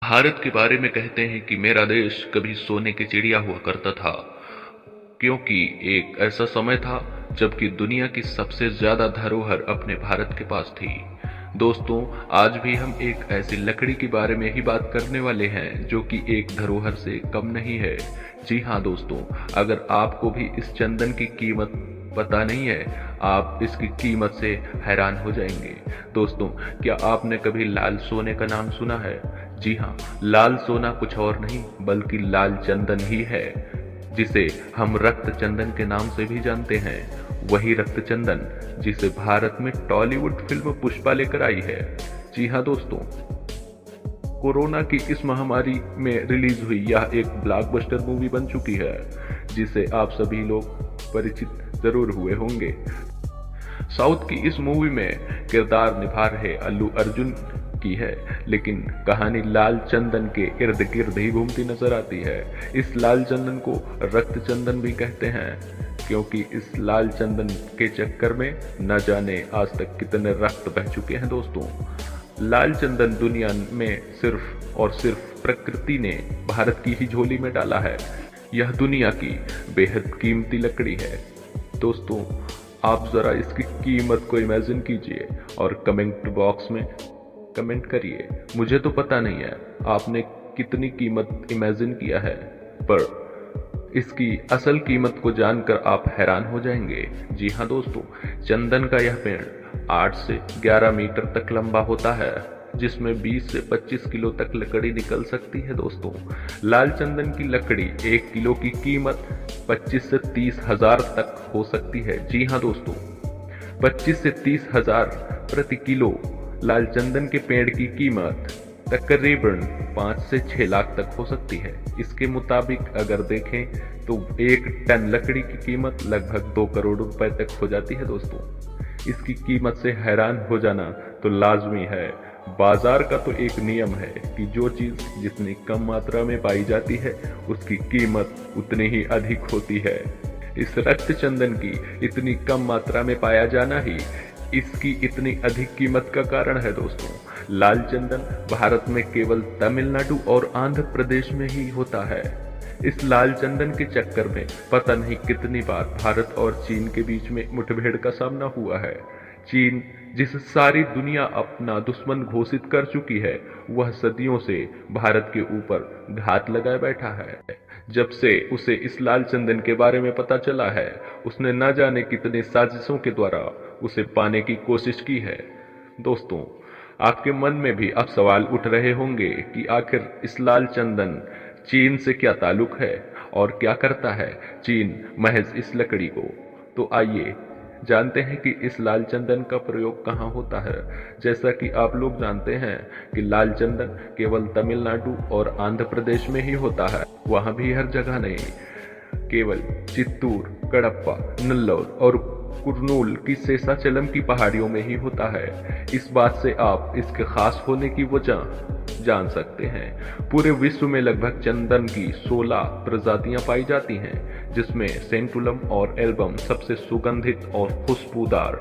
भारत के बारे में कहते हैं कि मेरा देश कभी सोने की चिड़िया हुआ करता था, क्योंकि एक ऐसा समय था जबकि दुनिया की सबसे ज्यादा धरोहर अपने भारत के पास थी। दोस्तों, आज भी हम एक ऐसी लकड़ी के बारे में ही बात करने वाले हैं जो कि एक धरोहर से कम नहीं है। जी हाँ दोस्तों, अगर आपको भी इस चंदन की कीमत पता नहीं है, आप इसकी कीमत से हैरान हो जाएंगे। दोस्तों, क्या आपने कभी लाल सोने का नाम सुना है? जी हाँ, लाल सोना कुछ और नहीं बल्कि लाल चंदन ही है, जिसे हम रक्त चंदन के नाम से भी जानते हैं। वही रक्त चंदन जिसे भारत में टॉलीवुड फिल्म पुष्पा लेकर आई है। जी हाँ दोस्तों, कोरोना की इस महामारी में रिलीज हुई यह एक ब्लॉकबस्टर मूवी बन चुकी है, जिसे आप सभी लोग परिचित जरूर हुए होंगे। साउथ की इस मूवी में किरदार निभा रहे अल्लू अर्जुन की है, लेकिन कहानी लाल चंदन के इर्द गिर्द ही घूमती नजर आती है। इस लाल चंदन को रक्त चंदन भी कहते हैं, क्योंकि इस लाल चंदन के चक्कर में न जाने आज तक कितने रक्त बह चुके हैं। दोस्तों, लाल चंदन दुनिया में सिर्फ और सिर्फ प्रकृति ने भारत की ही झोली में डाला है। यह दुनिया की बेहद कीमती लकड़ी है। दोस्तों, आप जरा इसकी कीमत को इमेजिन कीजिए और कमेंट बॉक्स में कमेंट करिए। मुझे तो पता नहीं है आपने कितनी कीमत इमेजिन किया है, पर इसकी असल कीमत को जानकर आप हैरान हो जाएंगे। जी हाँ दोस्तों, चंदन का यह पेड़ 8 से 11 मीटर तक लंबा होता है, जिसमें 20 से 25 किलो तक लकड़ी निकल सकती है। दोस्तों, लाल चंदन की लकड़ी 1 किलो की कीमत 25 से 30 हजार तक हो सकती है। जी हाँ दोस्तों, 25 से 30 हजार प्रति किलो लाल चंदन के पेड़ की कीमत तकरीबन 5 से 6 लाख तक हो सकती है। इसके मुताबिक अगर देखें तो 1 टन लकड़ी की कीमत लगभग 2 करोड़ रुपए तक हो जाती है। दोस्तों, इसकी कीमत से हैरान हो जाना तो लाजमी है। बाजार का तो एक नियम है कि जो चीज जितनी कम मात्रा में पाई जाती है उसकी कीमत उतनी ही अधिक होती है। इस रक्त चंदन की इतनी कम मात्रा में पाया जाना ही इसकी इतनी अधिक कीमत का कारण है। दोस्तों, लाल चंदन भारत में केवल तमिलनाडु और आंध्र प्रदेश में ही होता है। इस लाल चंदन के चक्कर में पता नहीं कितनी बार भारत और चीन के बीच में मुठभेड़ का सामना हुआ है। चीन, जिसे सारी दुनिया अपना दुश्मन घोषित कर चुकी है, वह सदियों से भारत के ऊपर घात लगाए बैठा है। जब से उसे इस लाल चंदन के बारे में पता चला है, उसने न जाने कितने साजिशों के द्वारा उसे पाने की कोशिश की है। दोस्तों, आपके मन में भी अब सवाल उठ रहे होंगे कि आखिर इस लाल चंदन चीन से क्या ताल्लुक है और क्या करता है चीन महज इस लकड़ी को। तो आइए जानते हैं कि इस लाल चंदन का प्रयोग कहाँ होता है। जैसा कि आप लोग जानते हैं कि लाल चंदन केवल तमिलनाडु और आंध्र प्रदेश में ही होता है, वहां भी हर जगह नहीं। केवल चित्तूर, कडप्पा, नल्लौर और कुर्नूल की शेषाचलम की पहाड़ियों में ही होता है। इस बात से आप इसके खास होने की वजह जान सकते हैं। पूरे विश्व में लगभग चंदन की 16 प्रजातियां पाई जाती हैं, जिसमें सेंटुलम और एल्बम सबसे सुगंधित और खुशबूदार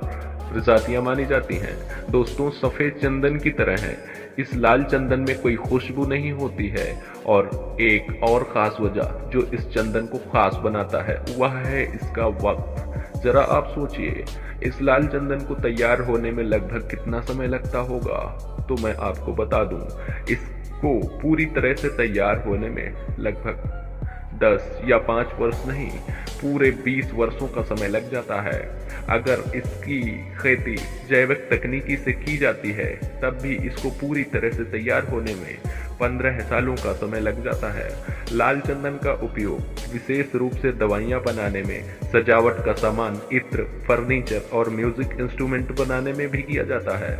प्रजातियां मानी जाती हैं। दोस्तों, सफेद चंदन की तरह है इस लाल चंदन में कोई खुशबू नहीं होती है, और एक और खास वजह जो इस चंदन को खास बनाता है वह है इसका वक्त। जरा आप सोचिए, इस लाल चंदन को तैयार होने में लगभग कितना समय लगता होगा। तो मैं आपको बता दूं, इसको पूरी तरह से तैयार होने में लगभग 10 या 5 वर्ष नहीं, पूरे 20 वर्षों का समय लग जाता है। अगर इसकी खेती जैविक तकनीकी से की जाती है, तब भी इसको पूरी तरह से तैयार होने में 15 सालों का समय लग जाता है। लाल चंदन का उपयोग विशेष रूप से दवाइयां बनाने में, सजावट का सामान, इत्र, फर्नीचर और म्यूजिक इंस्ट्रूमेंट बनाने में भी किया जाता है।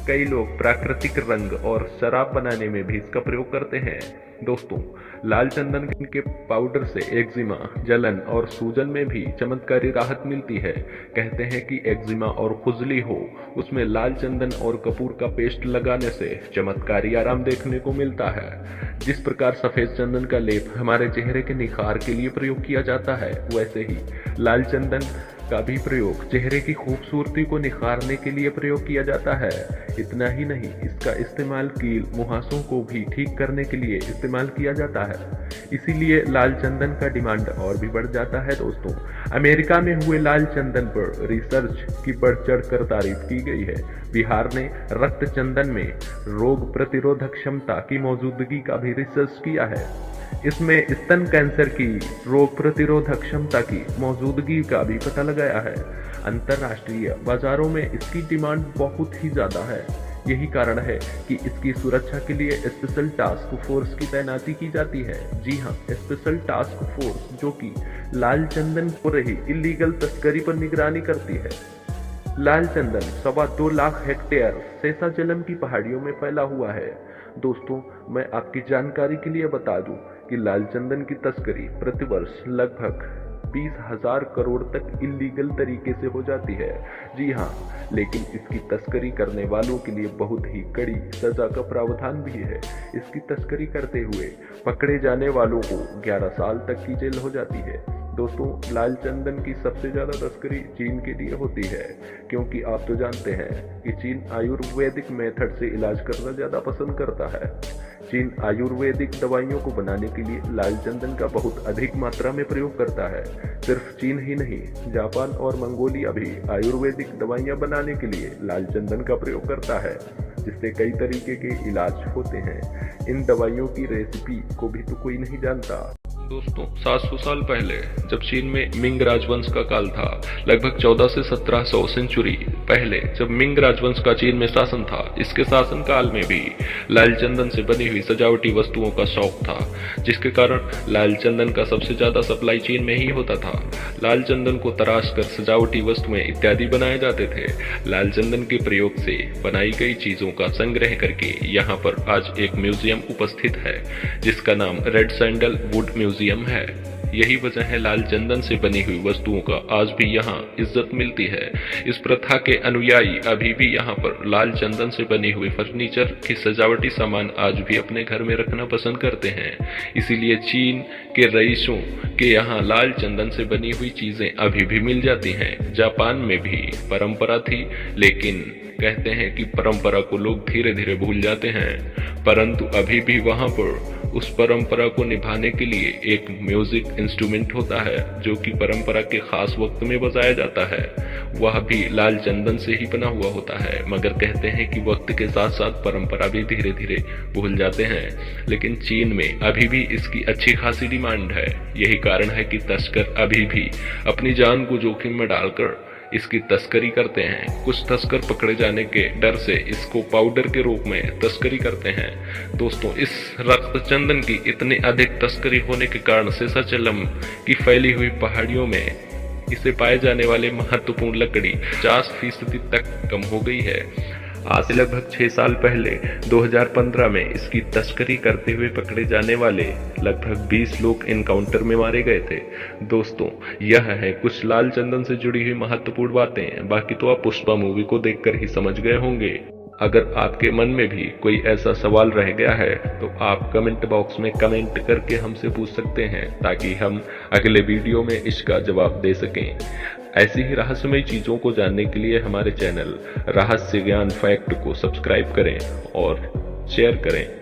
कई लोग प्राकृतिक रंग और शराब बनाने में भी इसका प्रयोग करते हैं। दोस्तों, लाल चंदन के पाउडर से एक्जिमा, जलन और सूजन में भी चमत्कारी राहत मिलती है। कहते हैं कि एक्जिमा और खुजली हो, उसमें लाल चंदन और कपूर का पेस्ट लगाने से चमत्कारी आराम देखने को मिलता है। जिस प्रकार सफेद चंदन का लेप हमारे चेहरे के निखार के लिए प्रयोग किया जाता है, वैसे ही लाल चंदन का भी प्रयोग चेहरे की खूबसूरती को निखारने के लिए प्रयोग किया जाता है। इतना ही नहीं, इसका इस्तेमाल कील मुहासों को भी ठीक करने के लिए इस्तेमाल किया जाता है। इसीलिए लाल चंदन का डिमांड और भी बढ़ जाता है। दोस्तों, अमेरिका में हुए लाल चंदन पर रिसर्च की बढ़ चढ़ कर तारीफ की गई है। बिहार ने रक्त चंदन में रोग प्रतिरोधक क्षमता की मौजूदगी का भी रिसर्च किया है। इसमें स्तन कैंसर की रोग प्रतिरोधक क्षमता की मौजूदगी का भी पता लगाया है। अंतर्राष्ट्रीय बाजारों में इसकी डिमांड बहुत ही ज्यादा है। यही कारण है कि इसकी सुरक्षा के लिए स्पेशल टास्क फोर्स की तैनाती की जाती है। जी हाँ, स्पेशल टास्क फोर्स जो कि लाल चंदन हो रही इलीगल तस्करी पर निगरानी करती है। लाल चंदन 2.25 लाख हेक्टेयर शेषाचलम की पहाड़ियों में फैला हुआ है। दोस्तों, मैं आपकी जानकारी के लिए बता दूं कि लाल चंदन की तस्करी प्रतिवर्ष लगभग 20,000 करोड़ तक इलीगल तरीके से हो जाती है। जी हाँ, लेकिन इसकी तस्करी करने वालों के लिए बहुत ही कड़ी सजा का प्रावधान भी है। इसकी तस्करी करते हुए पकड़े जाने वालों को 11 साल तक की जेल हो जाती है। दोस्तों, लाल चंदन की सबसे ज़्यादा तस्करी चीन के लिए होती है, क्योंकि आप तो जानते हैं कि चीन आयुर्वेदिक मेथड से इलाज करना ज़्यादा पसंद करता है। चीन आयुर्वेदिक दवाइयों को बनाने के लिए लाल चंदन का बहुत अधिक मात्रा में प्रयोग करता है। सिर्फ चीन ही नहीं, जापान और मंगोलिया भी आयुर्वेदिक दवाइयां बनाने के लिए लाल चंदन का प्रयोग करता है, जिससे कई तरीके के इलाज होते हैं। इन दवाइयों की रेसिपी को भी तो कोई नहीं जानता। दोस्तों, 700 साल पहले जब चीन में मिंग राजवंश का काल था, लगभग 14 से 1700 सेंचुरी पहले जब मिंग राजवंश का चीन में शासन था, इसके शासन काल में भी लाल चंदन से बनी हुई सजावटी वस्तुओं का शौक था, जिसके कारण लाल चंदन का सबसे ज्यादा सप्लाई चीन में ही होता था। लाल चंदन को तराश कर सजावटी वस्तुएं इत्यादि बनाए जाते थे। लाल चंदन के प्रयोग से बनाई गई चीजों का संग्रह करके यहाँ पर आज एक म्यूजियम उपस्थित है, जिसका नाम रेड सैंडल वुड म्यूजियम है। यही वजह है लाल चंदन से बनी हुई वस्तुओं का आज भी यहाँ इज्जत मिलती है। इस प्रथा के अनुयायी अभी भी यहाँ पर लाल चंदन से बनी हुई फर्नीचर की सजावटी सामान आज भी अपने घर में रखना पसंद करते हैं। इसीलिए चीन के रईसों के यहाँ लाल चंदन से बनी हुई चीजें अभी भी मिल जाती हैं। जापान में भी परंपरा थी, लेकिन कहते हैं कि परंपरा को लोग धीरे धीरे भूल जाते हैं, परंतु अभी भी वहां पर उस परंपरा को निभाने के लिए एक म्यूजिक इंस्ट्रूमेंट होता है, जो कि परंपरा के खास वक्त में बजाया जाता है। वह भी लाल चंदन से ही बना हुआ होता है, मगर कहते हैं कि वक्त के साथ साथ परंपरा भी धीरे धीरे भूल जाते हैं। लेकिन चीन में अभी भी इसकी अच्छी खासी डिमांड है। यही कारण है कि तस्कर अभी भी अपनी जान को जोखिम में डालकर इसकी तस्करी करते हैं। कुछ तस्कर पकड़े जाने के डर से इसको पाउडर के रूप में तस्करी करते हैं। दोस्तों, इस रक्त चंदन की इतनी अधिक तस्करी होने के कारण शेषाचलम की फैली हुई पहाड़ियों में इसे पाए जाने वाले महत्वपूर्ण लकड़ी 50% तक कम हो गई है। आज से लगभग 6 साल पहले 2015 में इसकी तस्करी करते हुए पकड़े जाने वाले लगभग 20 लोग एनकाउंटर में मारे गए थे। दोस्तों, यह है कुछ लाल चंदन से जुड़ी हुई महत्वपूर्ण बातें। बाकी तो आप पुष्पा मूवी को देखकर ही समझ गए होंगे। अगर आपके मन में भी कोई ऐसा सवाल रह गया है तो आप कमेंट बॉक्स में कमेंट करके हमसे पूछ सकते हैं, ताकि हम अगले वीडियो में इसका जवाब दे सकें। ऐसी ही रहस्यमय चीजों को जानने के लिए हमारे चैनल रहस्य ज्ञान फैक्ट को सब्सक्राइब करें और शेयर करें।